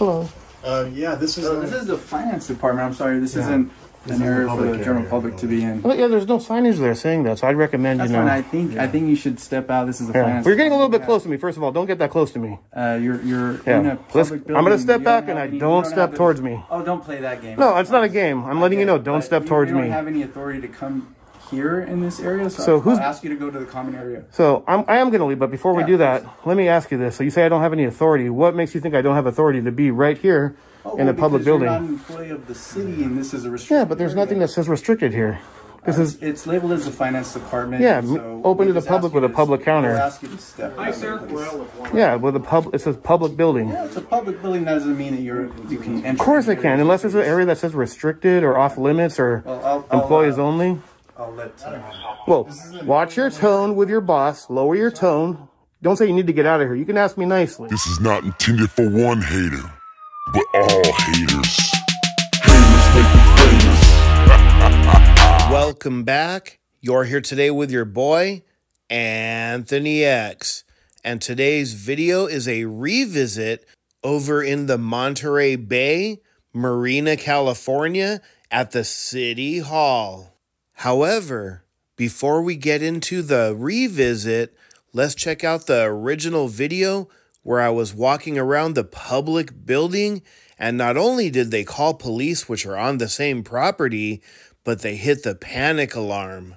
Hello. Yeah, this is the finance department. I'm sorry, this isn't an area for the general public to be in. Well, yeah, there's no signage there saying that, so I'd recommend That's you know. fine. I think you should step out. This is a finance. Well, you're getting a little bit close to me. First of all, don't get that close to me. You're in a public building. I'm gonna step back and I don't step towards me. Oh, don't play that game. No, it's not a game. I'm letting you know. Don't step towards me. You don't have any authority to come here in this area, so I'll ask you to go to the common area. So I am gonna leave, but before we do that, let me ask you this. So you say I don't have any authority. What makes you think I don't have authority to be right here in a public building? You're not an employee of the city, and this is a restricted. Yeah, but there's nothing that says restricted here. It's labeled as the finance department. Yeah, so open to the public with a public counter. We'll ask you to step. Hi, sir. Yeah, with it says public building. Yeah, it's a public building. That doesn't mean that you can enter. Of course I can, unless there's an area that says restricted or off limits or employees only. I'll let. Well, watch your tone with your boss. Lower your tone. Don't say you need to get out of here. You can ask me nicely. This is not intended for one hater, but all haters. Haters make me famous. Welcome back. You're here today with your boy, Anthony X. And today's video is a revisit over in the Monterey Bay, Marina, California, at the City Hall. However, before we get into the revisit, let's check out the original video where I was walking around the public building, and not only did they call police, which are on the same property, but they hit the panic alarm.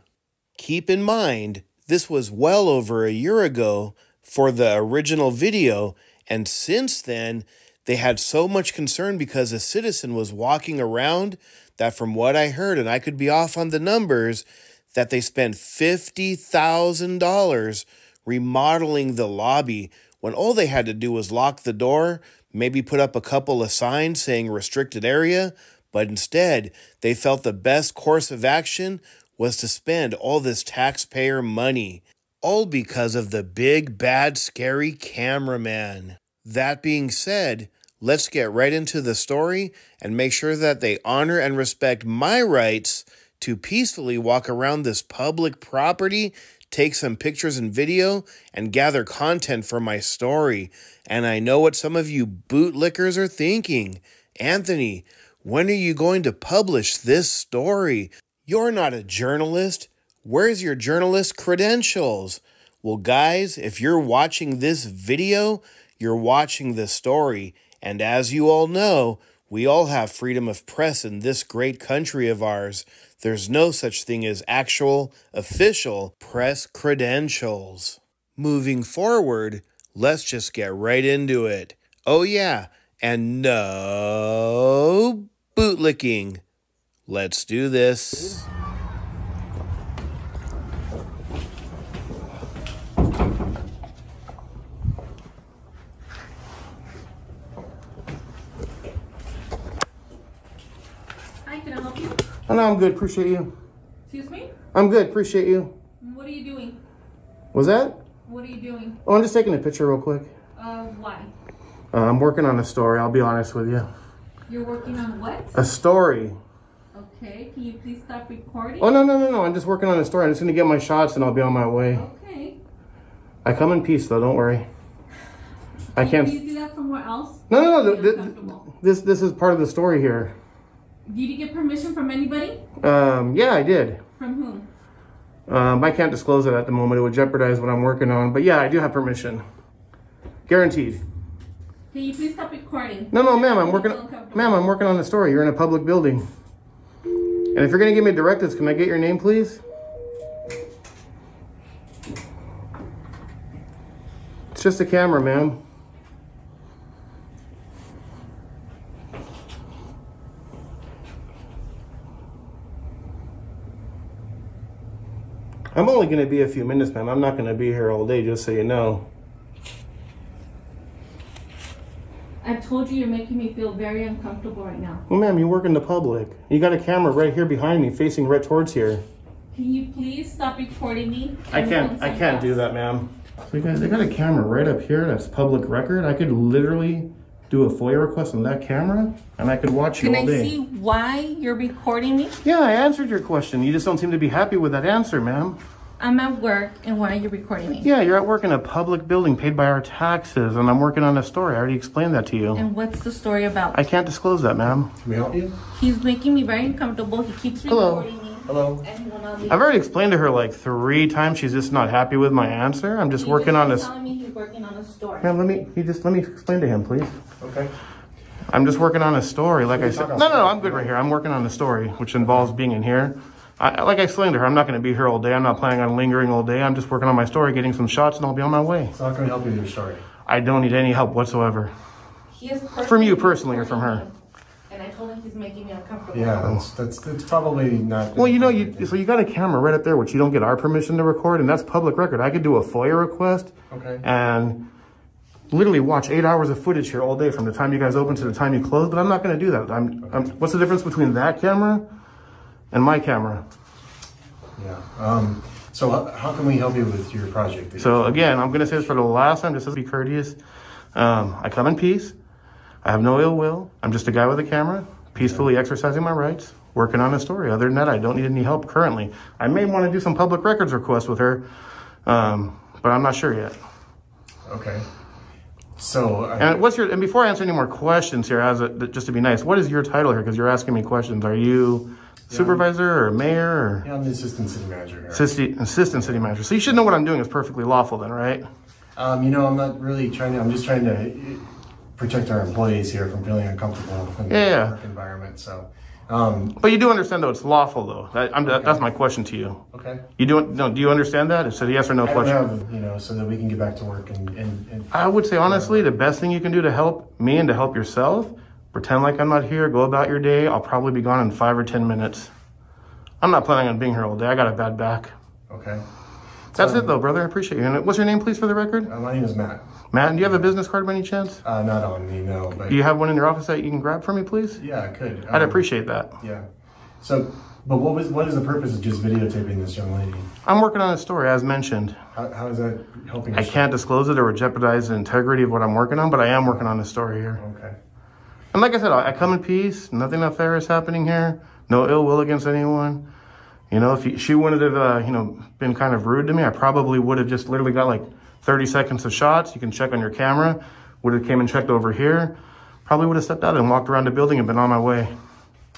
Keep in mind, this was well over a year ago for the original video, and since then, they had so much concern because a citizen was walking around that from what I heard, and I could be off on the numbers, that they spent $50,000 remodeling the lobby when all they had to do was lock the door, maybe put up a couple of signs saying restricted area, but instead they felt the best course of action was to spend all this taxpayer money, all because of the big, bad, scary cameraman. That being said, let's get right into the story and make sure that they honor and respect my rights to peacefully walk around this public property, take some pictures and video, and gather content for my story. And I know what some of you bootlickers are thinking. Anthony, when are you going to publish this story? You're not a journalist. Where's your journalist credentials? Well, guys, if you're watching this video, you're watching the story. And as you all know, we all have freedom of press in this great country of ours. There's no such thing as actual, official press credentials. Moving forward, let's just get right into it. Oh yeah, and no bootlicking. Let's do this. Can I help you? Oh, no, I'm good. Appreciate you. Excuse me? I'm good. Appreciate you. What are you doing? Was that? What are you doing? Oh, I'm just taking a picture real quick. Why? I'm working on a story. I'll be honest with you. You're working on what? A story. Okay. Can you please stop recording? Oh, no. I'm just working on a story. I'm just going to get my shots and I'll be on my way. Okay. I come in peace, though. Don't worry. I can't. Can you do that somewhere else? No. This is part of the story here. Did you get permission from anybody? Yeah, I did. From whom? I can't disclose it at the moment. It would jeopardize what I'm working on. But yeah, I do have permission. Guaranteed. Can you please stop recording? No, ma'am. I'm working on the story. You're in a public building. And if you're going to give me directives, can I get your name, please? It's just a camera, ma'am. I'm only going to be a few minutes, ma'am. I'm not going to be here all day, just so you know. I've told you you're making me feel very uncomfortable right now. Well, ma'am, you work in the public. You got a camera right here behind me, facing right towards here. Can you please stop recording me? I can't do that, ma'am. So guys, they got a camera right up here that's public record. I could literally do a FOIA request on that camera and I could watch you all day. Can I see why you're recording me? Yeah, I answered your question. You just don't seem to be happy with that answer, ma'am. I'm at work, and why are you recording me? Yeah, you're at work in a public building paid by our taxes, and I'm working on a story. I already explained that to you. And what's the story about? I can't disclose that, ma'am. Can we help you? He's making me very uncomfortable. He keeps recording me. Hello. And he will not leave. I've already explained to her like 3 times. She's just not happy with my answer. I'm just working on this. He's telling me he's working on a story. Ma'am, let me explain to him, please. Okay. I'm just working on a story, like I said. No, I'm good right here. I'm working on a story, which involves being in here. Like I explained to her, I'm not going to be here all day. I'm not planning on lingering all day. I'm just working on my story, getting some shots, and I'll be on my way. So how can we help you with your story? I don't need any help whatsoever. He is From you personally or from her? And I told him he's making me uncomfortable. Yeah, that's probably not. Well, you know, so you got a camera right up there, which you don't get our permission to record, and that's public record. I could do a FOIA request. Okay. And literally watch 8 hours of footage here all day from the time you guys open to the time you close, but I'm not going to do that. What's the difference between that camera and my camera? Yeah. So how can we help you with your project? So again, I'm going to say this for the last time, just to be courteous. I come in peace. I have no ill will. I'm just a guy with a camera, peacefully exercising my rights, working on a story. Other than that, I don't need any help currently. I may want to do some public records requests with her, but I'm not sure yet. Okay. So and before I answer any more questions here, just to be nice, what is your title here? Because you're asking me questions. Are you supervisor or mayor? Or? Yeah, I'm the assistant city manager. Assistant city manager. So you should know what I'm doing is perfectly lawful then, right? You know, I'm not really I'm just trying to protect our employees here from feeling uncomfortable in the work environment. So, but you do understand though it's lawful though. That's my question to you. Okay. You do you understand that? It's a yes or no question. I have, so that we can get back to work and I would say honestly, the best thing you can do to help me and to help yourself, pretend like I'm not here, go about your day. I'll probably be gone in 5 or 10 minutes. I'm not planning on being here all day. I got a bad back. Okay. That's it though, brother. I appreciate you. And what's your name, please, for the record? My name is Matt. Matt, and do you have a business card by any chance? Not on me, no. But do you have one in your office that you can grab for me, please? Yeah, I could. I'd appreciate that. Yeah. So, but what is the purpose of just videotaping this young lady? I'm working on a story, as mentioned. How is that helping? I can't disclose it or jeopardize the integrity of what I'm working on, but I am working on a story here. Okay. And like I said, I come in peace. Nothing nefarious happening here. No ill will against anyone. You know, if she wouldn't have, been kind of rude to me, I probably would have just literally got like 30 seconds of shots. You can check on your camera. Would have came and checked over here. Probably would have stepped out and walked around the building and been on my way.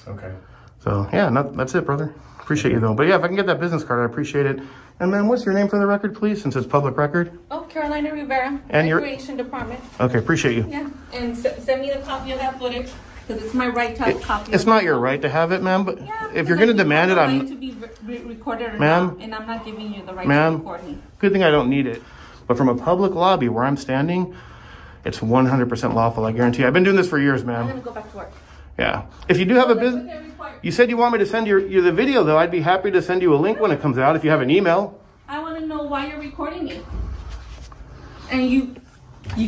Okay. So, yeah, that's it, brother. Appreciate you, though. But, yeah, if I can get that business card, I appreciate it. And, man, what's your name for the record, please, since it's public record? Oh, Carolina Rivera, and Recreation Department. Okay, appreciate you. Yeah, and send me the copy of that footage, because it's my right to have a copy. It's not your right to have it, ma'am, but if you're going to demand it, I'm to be recorded or not, and I'm not giving you the right to record me. Good thing I don't need it. But from a public lobby where I'm standing, it's 100% lawful, I guarantee you. I've been doing this for years, ma'am. I'm going to go back to work. Yeah. If you do have a business, you said you want me to send you the video, though. I'd be happy to send you a link when it comes out if you have an email. I want to know why you're recording me. And you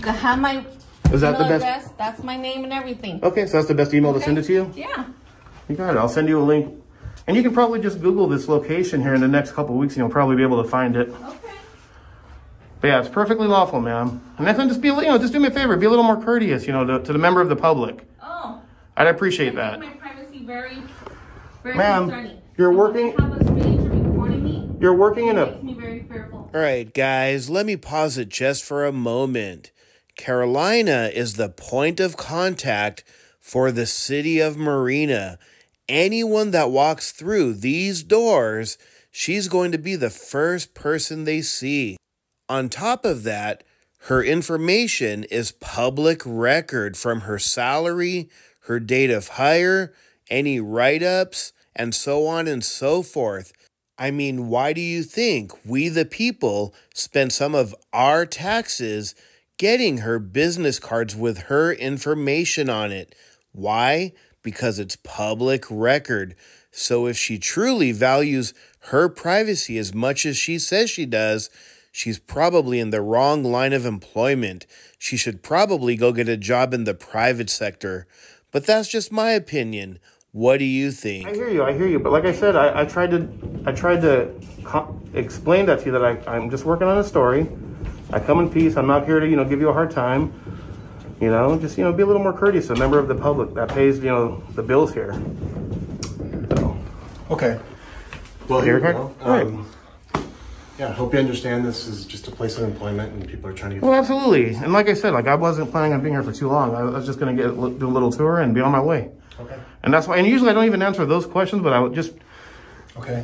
can have my Is that the best? address. That's my name and everything. Okay, so that's the best email to send it to you? Yeah. You got it. I'll send you a link. And you can probably just Google this location here in the next couple of weeks and you'll probably be able to find it. Okay. But yeah, it's perfectly lawful, ma'am. And next time, just just do me a favor. Be a little more courteous, to the member of the public. Oh. I'd appreciate that. My privacy very, very ma'am, concerning. you're working. Have a stranger recording me. You're working in a. Makes me very fearful. All right, guys, let me pause it just for a moment. Carolina is the point of contact for the city of Marina. Anyone that walks through these doors, she's going to be the first person they see. On top of that, her information is public record from her salary, her date of hire, any write-ups, and so on and so forth. I mean, why do you think we the people spend some of our taxes getting her business cards with her information on it? Why? Because it's public record. So if she truly values her privacy as much as she says she does, she's probably in the wrong line of employment. She should probably go get a job in the private sector. But that's just my opinion. What do you think? I hear you. But like I said, I tried to explain that to you, that I'm just working on a story. I come in peace. I'm not here to, give you a hard time. Just, be a little more courteous, a member of the public that pays, the bills here. So. Okay. Well, here we go. Yeah, I hope you understand this is just a place of employment and people are trying to get... Well, absolutely. And like I said, like I wasn't planning on being here for too long. I was just going to do a little tour and be on my way. Okay. And that's why, and usually I don't even answer those questions, but I would just,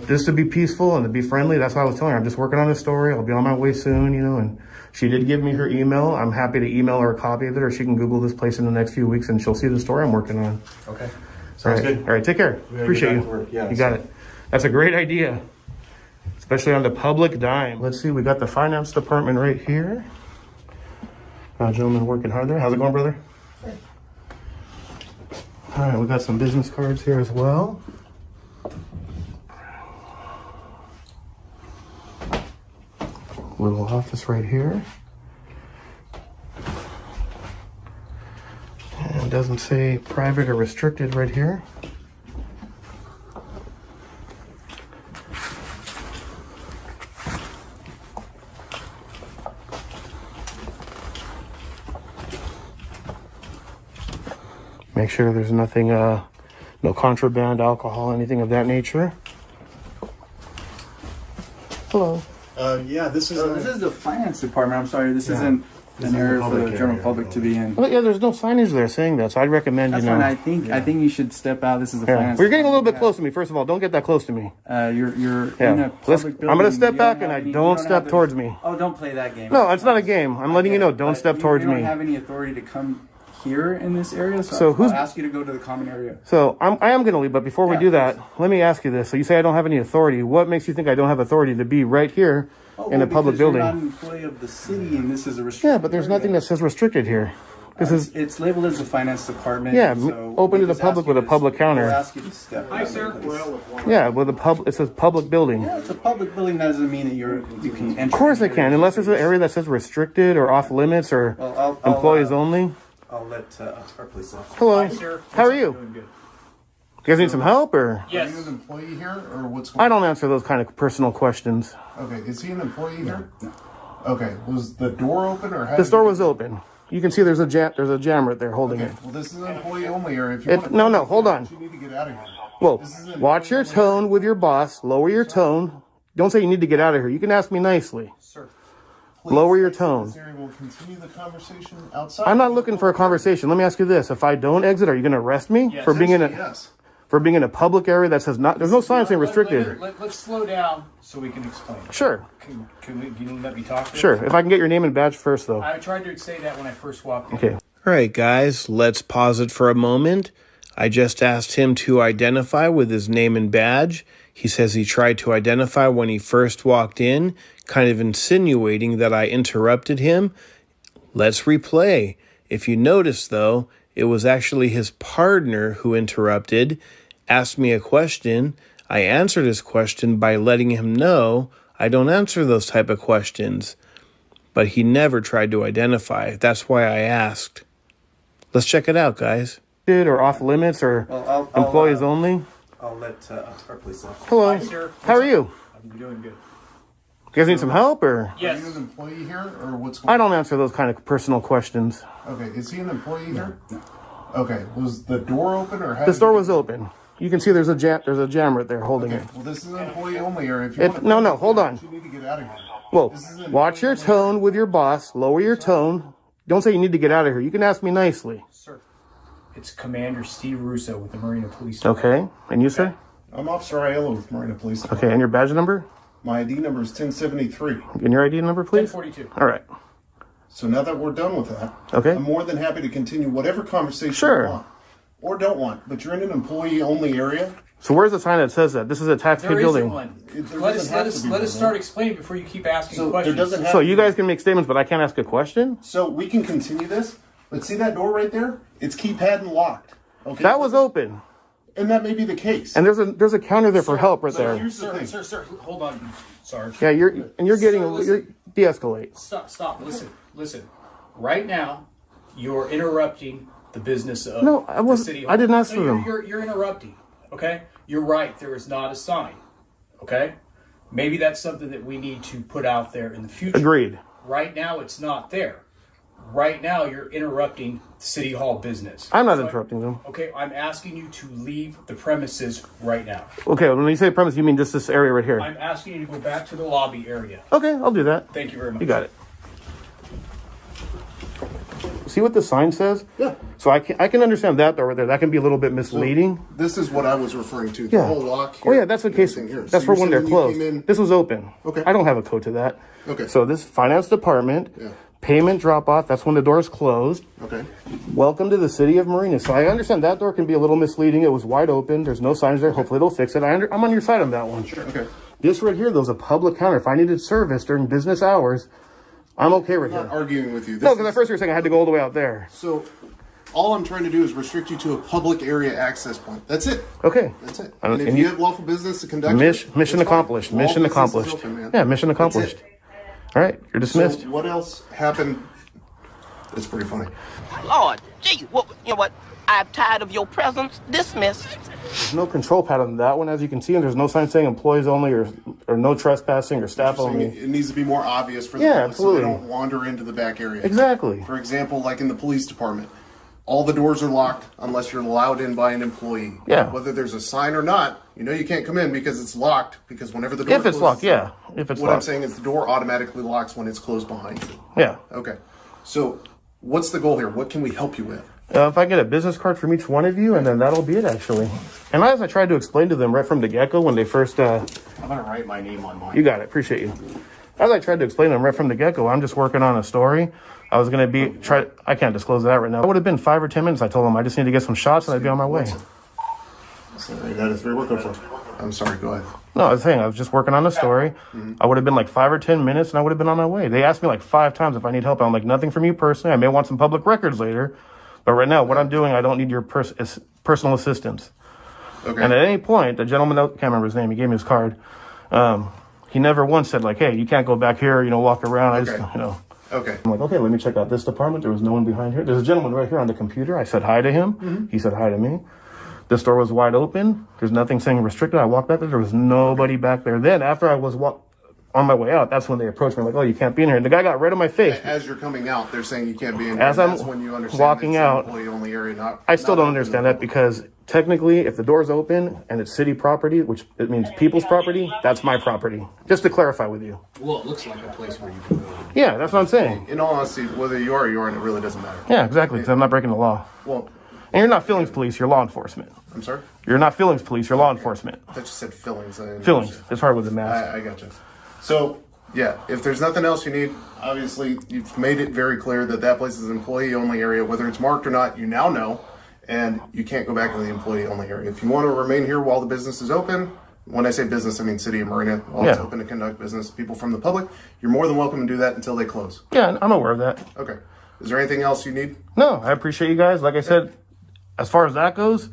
just to be peaceful and to be friendly. That's why I was telling her, I'm just working on this story. I'll be on my way soon, you know, and she did give me her email. I'm happy to email her a copy of it, or she can Google this place in the next few weeks and she'll see the story I'm working on. Okay. Sounds good. All right. Take care. Appreciate you. Yeah, you got it. That's a great idea, especially on the public dime. Let's see. We got the finance department right here. Gentleman working hard there. How's it going, brother? All right, we got some business cards here as well. Little office right here. And it doesn't say private or restricted right here. Make sure there's nothing, no contraband, alcohol, anything of that nature. Hello. Yeah, this is the finance department. I'm sorry, this isn't an area for the general public to be in. Well, yeah, there's no signage there saying that, so I'd recommend, That's you know. fine. I think you should step out. This is a finance. Well, you're getting a little bit close to me. First of all, don't get that close to me. You're in a public building. I'm going to step back and I don't step towards me. Oh, don't play that game. No, it's not a game. I'm letting you know, don't step towards me. You don't have any authority to come here in this area, so I'll ask you to go to the common area. So I am going to leave, but before we do that, let me ask you this. So you say I don't have any authority. What makes you think I don't have authority to be right here in a public building? You're not an employee of the city, and this is a restricted Yeah, but there's nothing that says restricted here. It's labeled as a finance department. Yeah, so open to the public with a public counter. We'll ask you to step. Hi, sir. Yeah, with a it says public building. Yeah, it's a public building. That doesn't mean that you can enter. Of course I can, unless there's an area that says restricted or off limits or employees only. I'll let our police officer. Hello. Hi, sir. How are you? Doing good. You guys need some help, or? Yes. Are you an employee here, or what's going on? I don't answer those kind of personal questions. Okay, is he an employee here? No. Okay, was the door open, or the door was open? You can see there's a jam right there holding it. Well, this is an employee only area. If you no, hold on. You need to get out of here. Well, watch your tone with your boss. Lower your tone. Don't say you need to get out of here. You can ask me nicely. Sir. Lower your tone. We'll continue the conversation outside. I'm not looking for a conversation. Let me ask you this: if I don't exit, are you going to arrest me for being in a public area that says not? There's no sign saying restricted. Let's slow down so we can explain. Sure. Can you let me talk? Sure. If I can get your name and badge first, though. I tried to say that when I first walked in. Okay. All right, guys. Let's pause it for a moment. I just asked him to identify with his name and badge. He says he tried to identify when he first walked in, kind of insinuating that I interrupted him. Let's replay. If you notice, though, it was actually his partner who interrupted, asked me a question. I answered his question by letting him know I don't answer those type of questions. But he never tried to identify. That's why I asked. Let's check it out, guys. Or off limits or employees only? I'll let our police officer. Hello. Hi, sir. How are you? I'm doing good. You guys need some help, or? Yes. Are you an employee here, or what's going on? I don't answer those kind of personal questions. Okay, is he an employee here? No. Okay, was the door open, or this door was open? You can see there's a jam right there holding it. Well, this is an employee only area. If you hold on. You need to get out of here. Well, watch your tone with your boss. Lower your tone. Don't say you need to get out of here. You can ask me nicely. Sir, it's Commander Steve Russo with the Marina Police Department. Okay, and you, sir? I'm Officer Aiello with Marina Police Department. Okay, and your badge number? My ID number is 1073. And your ID number, please? 1042. All right. So now that we're done with that, okay, I'm more than happy to continue whatever conversation you want. Or don't want, but you're in an employee-only area. So where's the sign that says that? This is a tax-paid building. Let us start explaining before you keep asking questions. So you guys can make statements, but I can't ask a question? So we can continue this, but see that door right there? It's keypad and locked. Okay. That was open. And that may be the case. And there's a counter there for help right there. Sir, hold on, Sarge. Yeah, you're de-escalate. Stop. Listen. Right now, you're interrupting the business of the city hall. I didn't ask for them. You're interrupting. Okay, you're right. There is not a sign. Okay, maybe that's something that we need to put out there in the future. Agreed. Right now, it's not there. right now you're interrupting City Hall business. I'm not interrupting them. Okay, I'm asking you to leave the premises right now. Okay, when you say premise, you mean just this area right here? I'm asking you to go back to the lobby area. Okay, I'll do that. Thank you very much. You got it. See what the sign says? Yeah. So I can understand that door right there. That can be a little bit misleading. So this is what I was referring to. The whole lock here. Oh yeah, that's the case. That's for when they're closed. This was open. Okay. I don't have a code to that. Okay. So this finance department, payment drop off. That's when the door is closed. Okay. Welcome to the city of Marina. So I understand that door can be a little misleading. It was wide open. There's no signs there. Hopefully they'll fix it. I'm on your side on that one. Sure. Okay. This right here, though, is a public counter. If I needed service during business hours, I'm okay with I'm it. not arguing with you. No, because at first you were saying I had to go all the way out there. So all I'm trying to do is restrict you to a public area access point. That's it. Okay. That's it. And if you have lawful business to conduct, mission accomplished. Mission accomplished. Open, yeah, mission accomplished. All right, you're dismissed. So what else happened? It's pretty funny. Lord, gee, you know what? I'm tired of your presence. Dismissed. There's no control pad on that one, as you can see, and there's no sign saying employees only or no trespassing or staff only. It needs to be more obvious for the public absolutely. so they don't wander into the back area. Exactly. For example, like in the police department, all the doors are locked unless you're allowed in by an employee. Yeah. Whether there's a sign or not, you know you can't come in because it's locked. Because whenever the door if it's locked, yeah. If it's what locked. I'm saying is the door automatically locks when it's closed behind you. Yeah. Okay. So what's the goal here? What can we help you with? If I get a business card from each one of you, and then that'll be it, actually. And as I tried to explain to them right from the get-go when they first... I'm going to write my name on mine. You got it. Appreciate you. As I tried to explain to them right from the get-go, I'm just working on a story. I was going to be... I can't disclose that right now. It would have been 5 or 10 minutes. I told them I just need to get some shots, and I'd be on my way. Sorry, that is very working for. I'm sorry, go ahead. No, I was saying I was just working on a story. I would have been like 5 or 10 minutes, and I would have been on my way. They asked me like 5 times if I need help. I'm like, nothing from you personally. I may want some public records later. But right now, what I'm doing, I don't need your personal assistance. Okay. And at any point, the gentleman, I can't remember his name, he gave me his card. He never once said like, hey, you can't go back here, walk around. Okay. I just, Okay. I'm like, okay, let me check out this department. There was no one behind here. There's a gentleman right here on the computer. I said hi to him. He said hi to me. This door was wide open. There's nothing saying restricted. I walked back there. There was nobody back there. Then after I was on my way out, that's when they approached me like, oh, you can't be in here. And the guy got red in my face. As you're coming out, they're saying you can't be in here. As I'm that's when you understand walking out, employee-only area, I still don't understand that because technically if the door's open and it's city property, which it means people's property, that's my property. Just to clarify with you. Well, it looks like a place where you can go. Yeah, that's what I'm saying. In all honesty, whether you are or you aren't, it really doesn't matter. Yeah, exactly, because I'm not breaking the law. Well, and you're not feelings police, you're law enforcement. I'm sorry? You're not feelings police, you're law enforcement. I thought you said fillings. Feelings. It's hard with the mask. I got you. So, yeah, if there's nothing else you need, obviously you've made it very clear that that place is an employee-only area. Whether it's marked or not, you now know, and you can't go back into the employee-only area. If you want to remain here while the business is open, when I say business, I mean City of Marina, while it's open to conduct business, people from the public, you're more than welcome to do that until they close. Yeah, I'm aware of that. Okay. Is there anything else you need? No, I appreciate you guys. Like I said, as far as that goes,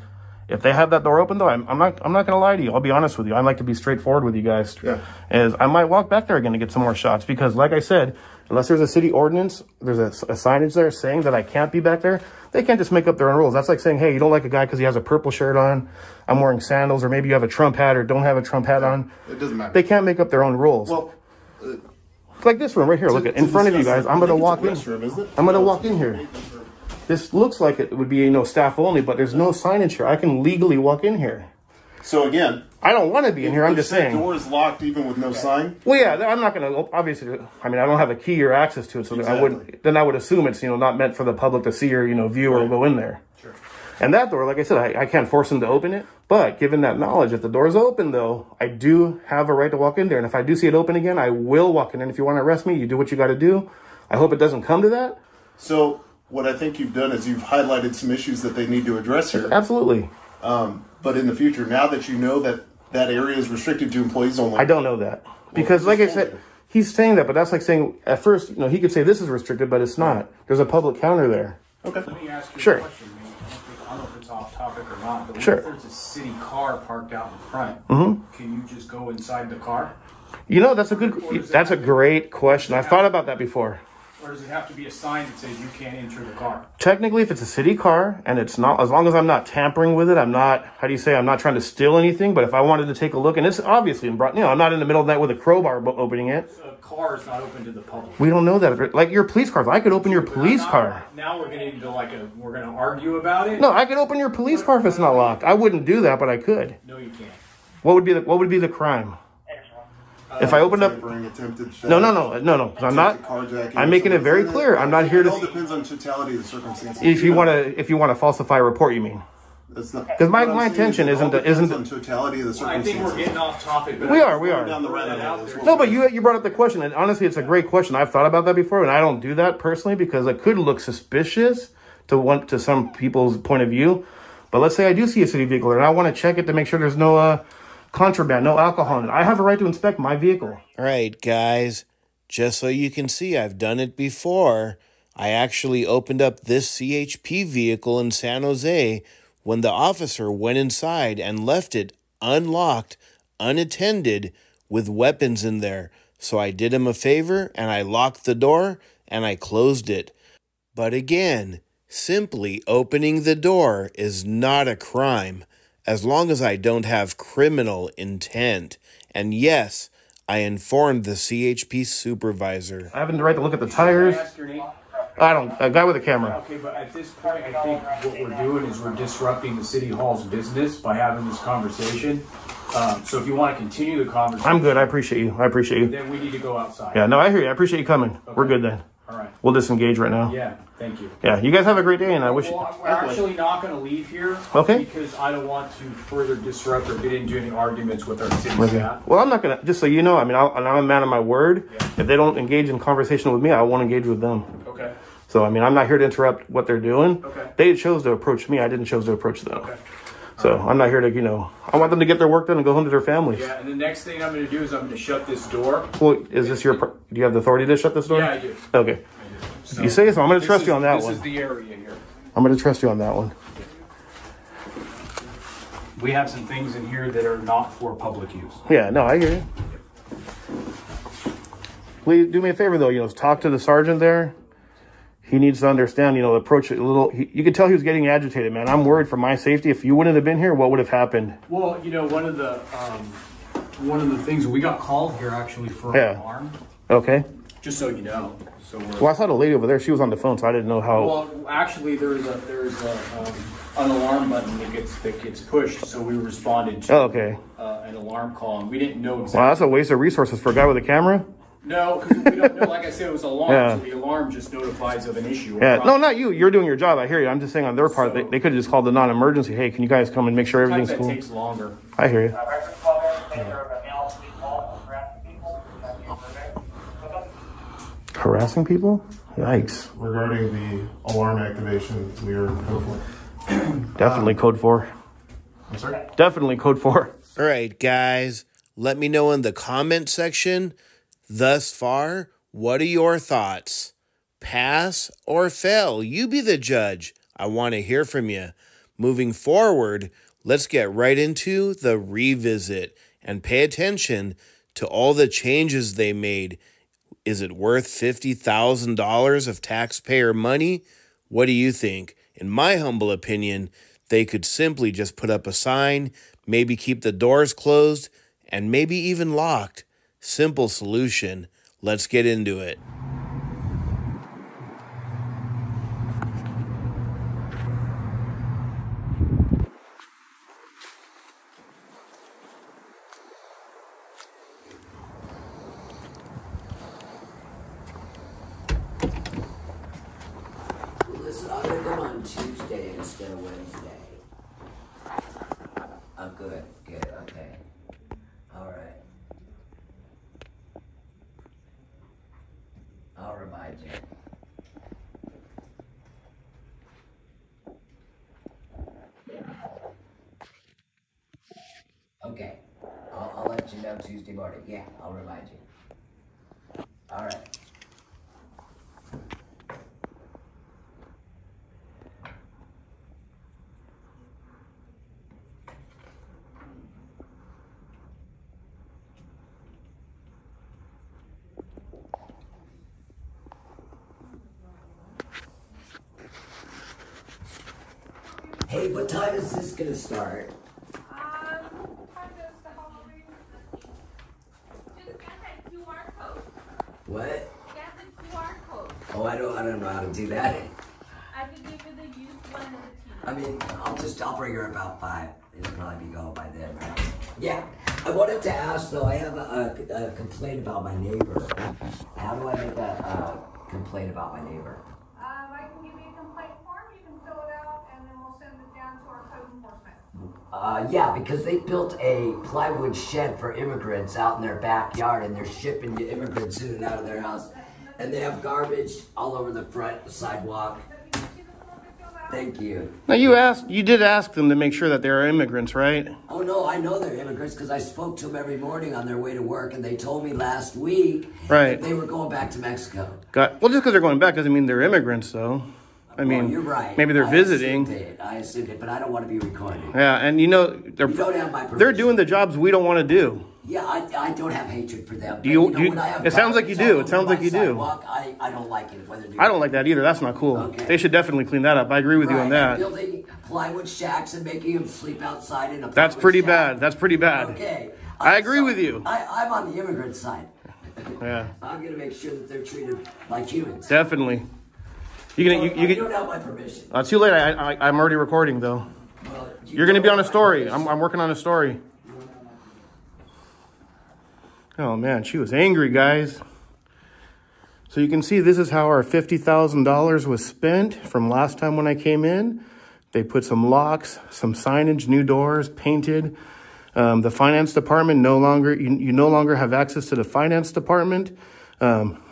if they have that door open, though, I'm not going to lie to you. I'll be honest with you. I like to be straightforward with you guys. Yeah. As I might walk back there again to get some more shots because, like I said, unless there's a city ordinance, there's a signage there saying that I can't be back there, they can't just make up their own rules. That's like saying, hey, you don't like a guy because he has a purple shirt on, I'm wearing sandals, or maybe you have a Trump hat or don't have a Trump hat on. It doesn't matter. They can't make up their own rules. Well, like this room right here. Look at in front of you guys. I'm going to walk in. I'm going to walk in here. This looks like it would be, staff only, but there's no signage here. I can legally walk in here. So again, I don't want to be in here. I'm just saying. The door is locked even with no sign. Well, yeah, I'm not going to. Obviously, I mean, I don't have a key or access to it, so I wouldn't. Then I would assume it's not meant for the public to see or view or go in there. Sure. And that door, like I said, I can't force them to open it. But given that knowledge, if the door's open, though, I do have a right to walk in there. And if I do see it open again, I will walk in. And if you want to arrest me, you do what you got to do. I hope it doesn't come to that. So what I think you've done is you've highlighted some issues that they need to address here. Absolutely. But in the future, now that you know that that area is restricted to employees only. I don't know that. Because like I said, he's saying that, but that's like saying, at first, he could say this is restricted, but it's not. There's a public counter there. Okay. Let me ask you Sure. a question. I don't know if it's off topic or not, but Sure. if there's a city car parked out in front, can you just go inside the car? That's a great question. I've thought about that before. Or does it have to be a sign that says you can't enter the car? Technically, if it's a city car and it's not, as long as I'm not tampering with it, I'm not trying to steal anything. But if I wanted to take a look, and it's obviously I'm not in the middle of the night with a crowbar opening it. So car is not open to the public. We don't know that. Like your police cars. I could open your police car. Now we're getting into we're going to argue about it? No, I could open your police car if it's not locked. I wouldn't do that, but I could. No, you can't. What would be the crime? If I opened up, no. I'm not. I'm making it very clear. I'm not here to. It all depends on totality of the circumstances. If you want to falsify a report, you mean? That's not. Because my intention isn't on totality of the circumstances. I think we're getting off topic. But we are. Down the rabbit hole. No, but you brought up the question, and honestly, it's a great question. I've thought about that before, and I don't do that personally because it could look suspicious to some people's point of view. But let's say I do see a city vehicle, and I want to check it to make sure there's no contraband, no alcohol in it. I have a right to inspect my vehicle. All right, guys, just so you can see, I've done it before. I actually opened up this CHP vehicle in San Jose when the officer went inside and left it unlocked, unattended, with weapons in there. So I did him a favor and I locked the door and I closed it. But again, simply opening the door is not a crime, as long as I don't have criminal intent. And yes, I informed the CHP supervisor. I have the right to look at the tires. I don't. A guy with a camera. Okay, but at this point, I think what we're doing is we're disrupting the city hall's business by having this conversation. So if you want to continue the conversation, I'm good. I appreciate you. Then we need to go outside. Yeah, no, I hear you. I appreciate you coming. Okay. We're good then. All right. We'll disengage right now. Yeah, thank you. Yeah, you guys have a great day, and I wish. Well, we're actually not going to leave here. Okay. Because I don't want to further disrupt or get into any arguments with our city staff. Well, I'm not going to. Just so you know, I mean, I'm a man of my word. Yeah. If they don't engage in conversation with me, I won't engage with them. Okay. So I mean, I'm not here to interrupt what they're doing. Okay. They chose to approach me. I didn't choose to approach them. Okay. So I'm not here to, I want them to get their work done and go home to their families. Yeah, and the next thing I'm going to do is I'm going to shut this door. Well, is this do you have the authority to shut this door? Yeah, I do. Okay. I do. So you say so. I'm going to trust you on that one. This is the area here. I'm going to trust you on that one. We have some things in here that are not for public use. Yeah, no, I hear you. Please do me a favor, though. Talk to the sergeant there. He needs to understand, the approach a little. You could tell he was getting agitated, man. I'm worried for my safety. If you wouldn't have been here, what would have happened? Well, one of the things we got called here actually for an alarm. Okay. Just so you know. Well, I saw the lady over there. She was on the phone, so I didn't know how. Well, actually, there's an alarm button that gets pushed, so we responded to an alarm call, and we didn't know exactly. Wow, that's a waste of resources for a guy with a camera. No, because we don't know. Like I said, it was an alarm, so the alarm just notifies of an issue. Yeah, no, not you. You're doing your job. I hear you. I'm just saying on their part, they could have just called the non-emergency. Hey, can you guys come and make sure everything's cool? That takes longer. I hear you. Harassing people? Yikes. Regarding the alarm activation, we are code 4. Definitely code 4. I'm sorry? Definitely code 4. All right, guys. Let me know in the comment section. Thus far, what are your thoughts? Pass or fail? You be the judge. I want to hear from you. Moving forward, let's get right into the revisit and pay attention to all the changes they made. Is it worth $50,000 of taxpayer money? What do you think? In my humble opinion, they could simply just put up a sign, maybe keep the doors closed, and maybe even locked. Simple solution. Let's get into it. Listen, I'm gonna come on Tuesday instead of Wednesday. Oh, good, okay. All right. I'll remind you. Okay, I'll let you know Tuesday morning. Yeah, I'll remind you. All right. Hey, what time is this gonna start? Time goes to Halloween. Just get that QR code. What? Scan the QR code. Oh, I don't know how to do that. I can give you the used one and the I mean, I'll bring her about 5. It'll probably be gone by then, right? Yeah. I wanted to ask though, I have a complaint about my neighbor. How do I make a complaint about my neighbor? I can give you a complaint form, you can fill it out, and then we'll send it down to our code enforcement. Yeah, because they built a plywood shed for immigrants out in their backyard, and they're shipping the immigrants in and out of their house. And they have garbage all over the front sidewalk. Thank you. Now you did ask them to make sure that they are immigrants, right? Oh no, I know they're immigrants because I spoke to them every morning on their way to work, and they told me last week that they were going back to Mexico. Well, just because they're going back doesn't mean they're immigrants, though. I mean, you're right. Maybe they're visiting. I assumed it, but I don't want to be recorded. Yeah, and you don't have my permission. They're doing the jobs we don't want to do. Yeah, I don't have hatred for them. It sounds like you do. It sounds like you do. I don't like it. I don't like that either. That's not cool. Okay. They should definitely clean that up. I agree with you on that. Building plywood shacks and making them sleep outside in a That's pretty bad. That's pretty bad. Okay. I agree with you. I'm on the immigrant side. Yeah. I'm going to make sure that they're treated like humans. Definitely. You don't have my permission. Too late. I'm already recording, though. Well, you're going to be on a story. I'm working on a story. Oh, man. She was angry, guys. So you can see this is how our $50,000 was spent from last time when I came in. They put some locks, some signage, new doors, painted. The finance department you no longer have access to the finance department.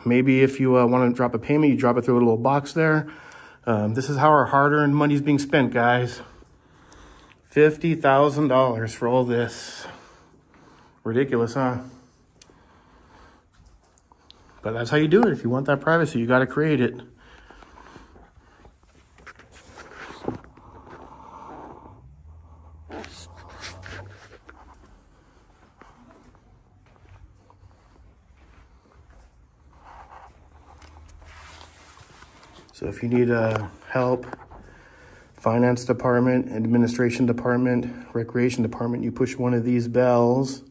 Maybe if you want to drop a payment, you drop it through a little box there. This is how our hard-earned money is being spent, guys. $50,000 for all this. Ridiculous, huh? But that's how you do it. If you want that privacy, you got to create it. So if you need help, finance department, administration department, recreation department, you push one of these bells.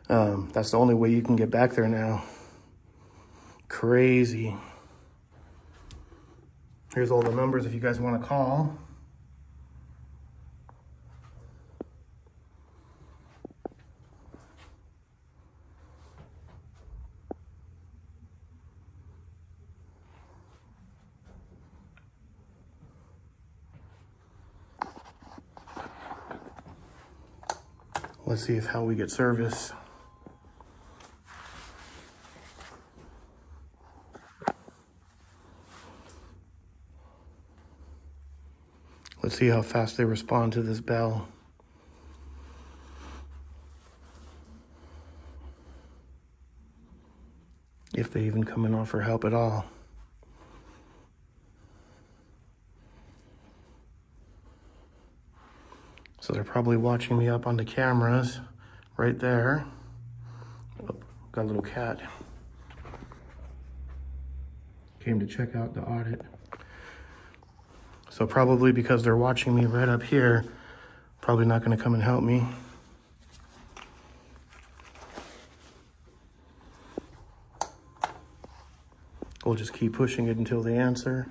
That's the only way you can get back there now. Crazy. Here's all the numbers if you guys want to call. Let's see how we get service. Let's see how fast they respond to this bell. If they even come and offer help at all. So they're probably watching me up on the cameras right there. Oh, got a little cat. Came to check out the audit. So probably because they're watching me right up here, probably not going to come and help me. We'll just keep pushing it until they answer.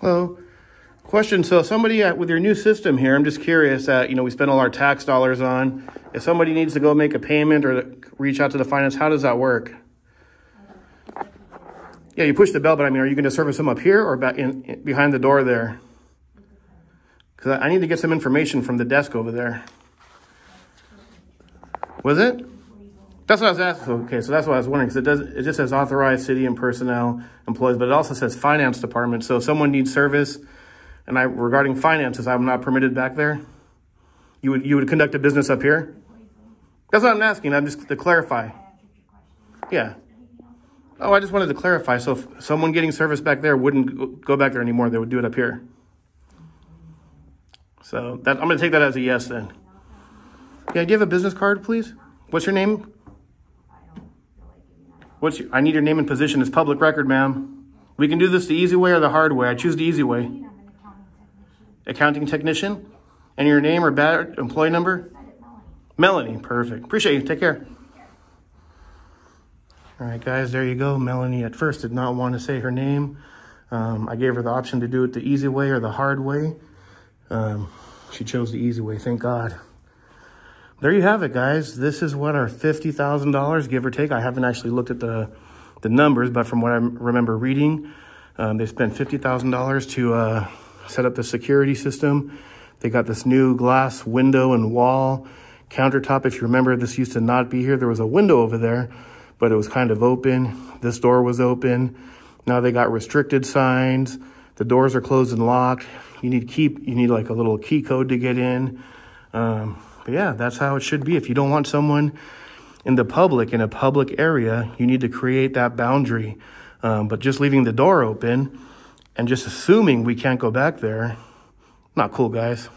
Hello. Question. So somebody with your new system here, I'm just curious that, we spend all our tax dollars on. If somebody needs to go make a payment or reach out to the finance, how does that work? Yeah, you push the bell, but are you going to service them up here or back behind the door there? Because I need to get some information from the desk over there. Was it? That's what I was asking. Okay, so that's what I was wondering, because it just says authorized city and personnel employees, but it also says finance department. So if someone needs service, and regarding finances, I'm not permitted back there. You would conduct a business up here. That's what I'm asking. I'm just to clarify. Yeah. Oh, I just wanted to clarify. So if someone getting service back there wouldn't go back there anymore, they would do it up here. So that I'm going to take that as a yes then. Yeah, do you have a business card, please? What's your name? I need your name and position as public record, ma'am. We can do this the easy way or the hard way. I choose the easy way. Accounting technician? And your name or employee number? Melanie, perfect. Appreciate you. Take care. All right, guys, there you go. Melanie at first did not want to say her name. I gave her the option to do it the easy way or the hard way. She chose the easy way, thank God. There you have it, guys. This is what our $50,000, give or take. I haven't actually looked at the numbers, but from what I remember reading, they spent $50,000 to set up the security system. They got this new glass window and wall countertop. If you remember, this used to not be here. There was a window over there, but it was kind of open. This door was open. Now they got restricted signs. The doors are closed and locked. You need like a little key code to get in. But yeah, that's how it should be. If you don't want someone in a public area, you need to create that boundary. But just leaving the door open and just assuming we can't go back there, not cool, guys.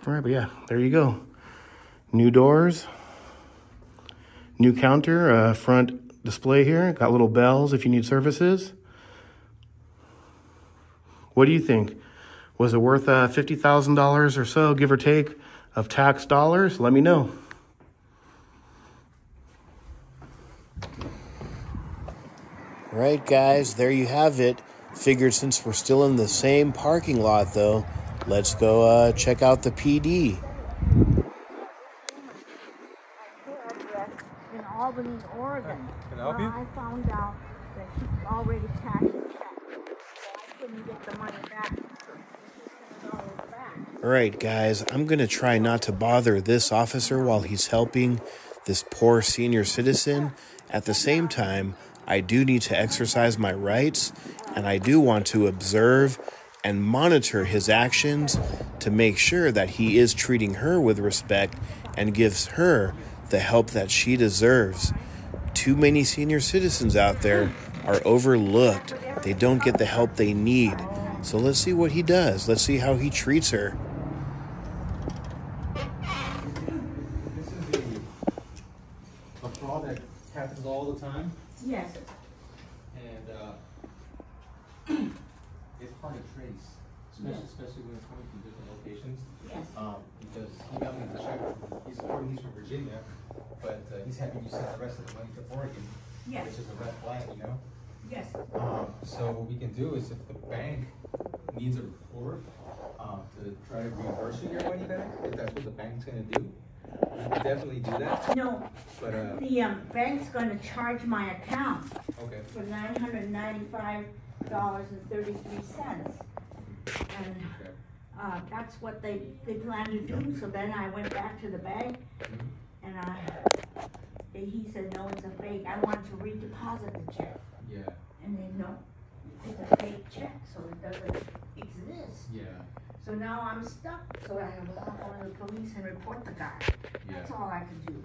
All right, but yeah, there you go. New doors, new counter, front display here. Got little bells if you need services. What do you think? Was it worth $50,000 or so, give or take, of tax dollars? Let me know. All right, guys, there you have it. Figured since we're still in the same parking lot, though, let's go check out the PD. In Albany, Oregon. Can I help you? I found out that she already cashed the check, so I couldn't get the money back. All right, guys, I'm going to try not to bother this officer while he's helping this poor senior citizen. At the same time, I do need to exercise my rights, and I do want to observe and monitor his actions to make sure that he is treating her with respect and gives her the help that she deserves. Too many senior citizens out there are overlooked. They don't get the help they need. So let's see what he does. Let's see how he treats her. This is a fraud that happens all the time. Yes. And it's hard to trace, especially when it's coming from different locations. Yes. Because he got me the check. He's from Virginia, but he's happy you sent the rest of the money to Oregon. Yes. Which is a red flag, you know. Yes. So what we can do is, if the bank needs a report to try to reimburse you your money back, if that's what the bank's going to do, we can definitely do that. No, but the bank's going to charge my account for $995.33, and that's what they plan to do. So then I went back to the bank, and he said, no, it's a fake. I want to redeposit the check. Yeah. And they know it's a fake check, so it doesn't exist. Yeah. So now I'm stuck, so I have to call the police and report the guy. That's all I can do.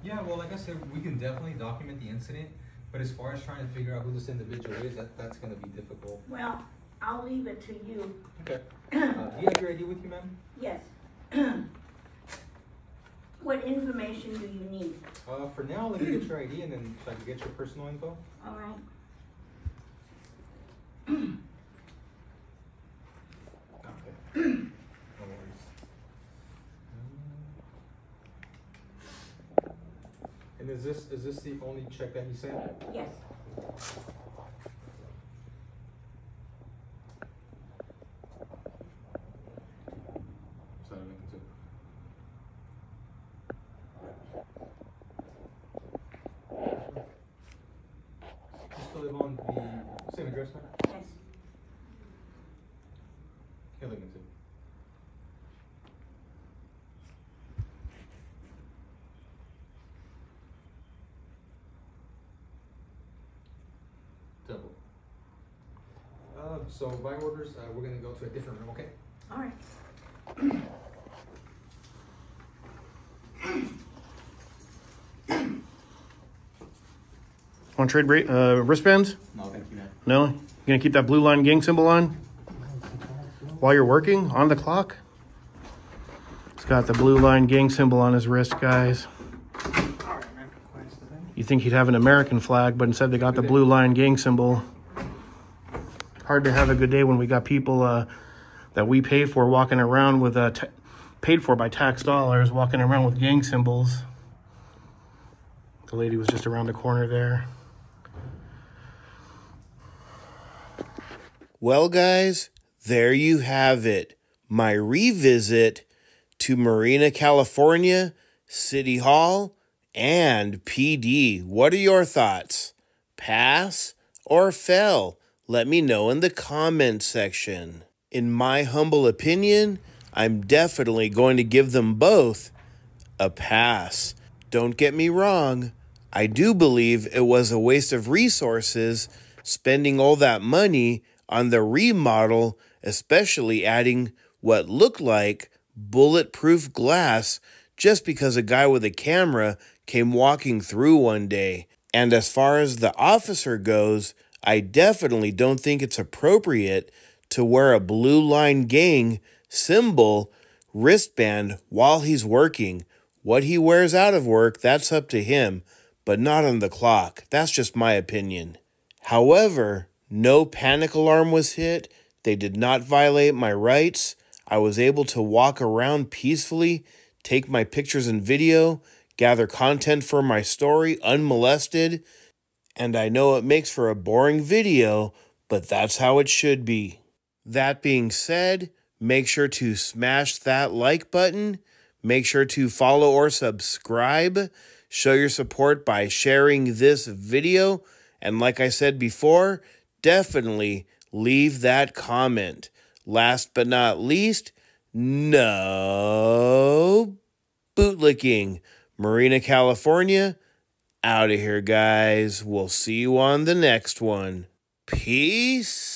Yeah, well, like I said, we can definitely document the incident, but as far as trying to figure out who this individual is, that's going to be difficult. Well, I'll leave it to you. Okay. Do you have your ID with you, ma'am? Yes. What information do you need? For now, let me get your ID, and then so I can get your personal info. All right. No worries. And is this the only check that he sent? Yes. You still live on the same address, man? Yes. Hillington too. Double. So by orders, we're gonna go to a different room, okay? All right. Want to trade wristbands? No, thank you, man. No? You gonna keep that blue line gang symbol on? while you're working on the clock. It's got the blue line gang symbol on his wrist, guys. You think he'd have an American flag, but instead they got the blue line gang symbol. Hard to have a good day when we got people that we pay for walking around with paid for by tax dollars, walking around with gang symbols. The lady was just around the corner there. Well, guys, there you have it. My revisit to Marina, California, City Hall, and PD. What are your thoughts? Pass or fail? Let me know in the comment section. In my humble opinion, I'm definitely going to give them both a pass. Don't get me wrong, I do believe it was a waste of resources spending all that money on the remodel, especially adding what looked like bulletproof glass just because a guy with a camera came walking through one day. And as far as the officer goes, I definitely don't think it's appropriate to wear a blue line gang symbol wristband while he's working. What he wears out of work, that's up to him, but not on the clock. That's just my opinion. However, no panic alarm was hit. They did not violate my rights. I was able to walk around peacefully, take my pictures and video, gather content for my story unmolested, and I know it makes for a boring video, but that's how it should be. That being said, make sure to smash that like button, make sure to follow or subscribe, show your support by sharing this video, and like I said before, definitely leave that comment. Last but not least, no bootlicking. Marina, California, out of here, guys. We'll see you on the next one. Peace.